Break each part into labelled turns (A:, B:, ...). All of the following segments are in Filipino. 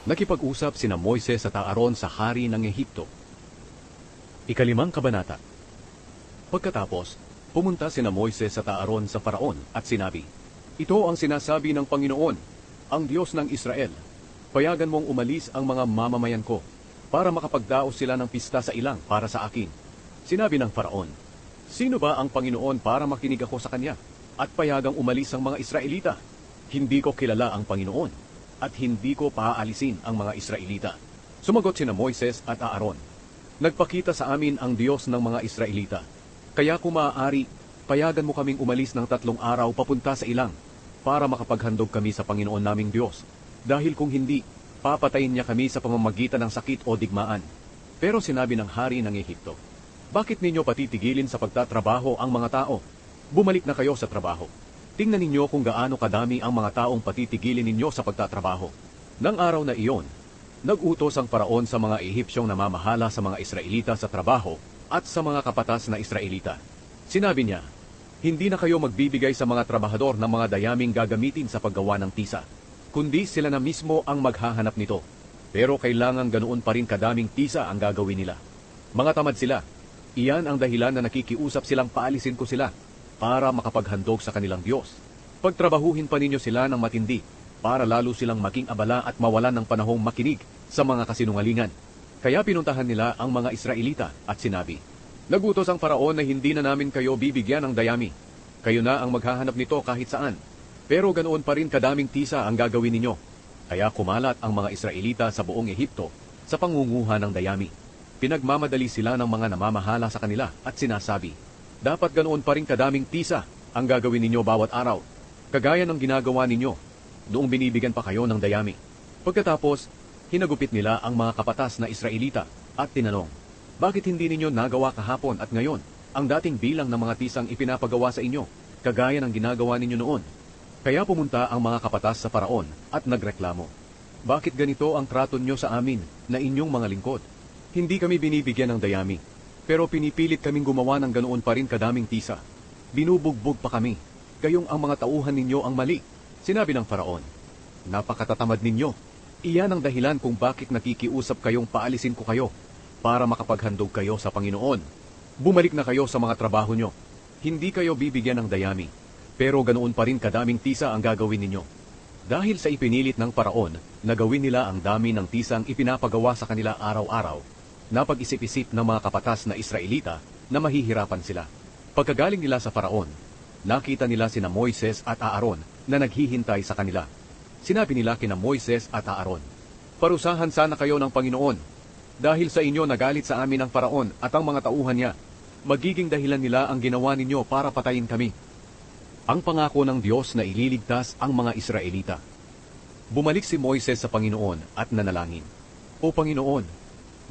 A: Nakipag-usap sina Moises at Aaron sa hari ng Ehipto. Ikalimang kabanata. Pagkatapos, pumunta sina Moises at Aaron sa Faraon at sinabi, "Ito ang sinasabi ng Panginoon, ang Diyos ng Israel. Payagan mong umalis ang mga mamamayan ko, para makapagdaos sila ng pista sa ilang para sa akin." Sinabi ng Faraon, "Sino ba ang Panginoon para makinig ako sa kanya, at payagang umalis ang mga Israelita? Hindi ko kilala ang Panginoon, at hindi ko paaalisin ang mga Israelita." Sumagot sina Moises at Aaron, "Nagpakita sa amin ang Diyos ng mga Israelita. Kaya kung maaari, payagan mo kaming umalis ng 3 araw papunta sa ilang, para makapaghandog kami sa Panginoon naming Diyos. Dahil kung hindi, papatayin niya kami sa pamamagitan ng sakit o digmaan." Pero sinabi ng hari ng Ehipto, "Bakit ninyo patitigilin sa pagtatrabaho ang mga tao? Bumalik na kayo sa trabaho. Tingnan ninyo kung gaano kadami ang mga taong patitigilin ninyo sa pagtatrabaho." Nang araw na iyon, nag-utos ang Faraon sa mga Ehipsyong namamahala sa mga Israelita sa trabaho at sa mga kapatas na Israelita. Sinabi niya, "Hindi na kayo magbibigay sa mga trabahador ng mga dayaming gagamitin sa paggawa ng tisa, kundi sila na mismo ang maghahanap nito. Pero kailangan ganoon pa rin kadaming tisa ang gagawin nila. Mga tamad sila. Iyan ang dahilan na nakikiusap silang paalisin ko sila, para makapaghandog sa kanilang Diyos. Pagtrabahuhin pa ninyo sila ng matindi, para lalo silang maging abala at mawalan ng panahong makinig sa mga kasinungalingan." Kaya pinuntahan nila ang mga Israelita at sinabi, "Nagutos ang Faraon na hindi na namin kayo bibigyan ng dayami. Kayo na ang maghahanap nito kahit saan. Pero ganoon pa rin kadaming tisa ang gagawin ninyo." Kaya kumalat ang mga Israelita sa buong Ehipto sa pangunguha ng dayami. Pinagmamadali sila ng mga namamahala sa kanila at sinasabi, "Dapat ganoon pa rin kadaming tisa ang gagawin ninyo bawat araw, kagaya ng ginagawa ninyo noong binibigyan pa kayo ng dayami." Pagkatapos, hinagupit nila ang mga kapatas na Israelita at tinanong, "Bakit hindi ninyo nagawa kahapon at ngayon ang dating bilang ng mga tisang ipinapagawa sa inyo, kagaya ng ginagawa ninyo noon?" Kaya pumunta ang mga kapatas sa Faraon at nagreklamo, "Bakit ganito ang trato nyo sa amin na inyong mga lingkod? Hindi kami binibigyan ng dayami, pero pinipilit kaming gumawa ng ganoon pa rin kadaming tisa. Binubugbog pa kami, gayong ang mga tauhan ninyo ang mali." Sinabi ng Faraon, "Napakatatamad ninyo. Iyan ang dahilan kung bakit nakikiusap kayong paalisin ko kayo, para makapaghandog kayo sa Panginoon. Bumalik na kayo sa mga trabaho nyo. Hindi kayo bibigyan ng dayami, pero ganoon pa rin kadaming tisa ang gagawin ninyo." Dahil sa ipinilit ng Faraon na gawin nila ang dami ng tisang ipinapagawa sa kanila araw-araw, napag-isip-isip ng mga kapatas na Israelita na mahihirapan sila. Pagkagaling nila sa Faraon, nakita nila sina Moises at Aaron na naghihintay sa kanila. Sinabi nila kina Moises at Aaron, "Parusahan sana kayo ng Panginoon. Dahil sa inyo nagalit sa amin ang Faraon at ang mga tauhan niya. Magiging dahilan nila ang ginawa ninyo para patayin kami." Ang pangako ng Diyos na ililigtas ang mga Israelita. Bumalik si Moises sa Panginoon at nanalangin, "O Panginoon,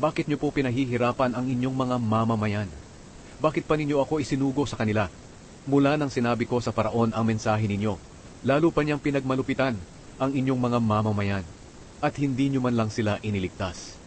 A: bakit niyo po pinahihirapan ang inyong mga mamamayan? Bakit pa ninyo ako isinugo sa kanila? Mula nang sinabi ko sa Faraon ang mensahe ninyo, lalo pa niyang pinagmalupitan ang inyong mga mamamayan, at hindi niyo man lang sila iniligtas."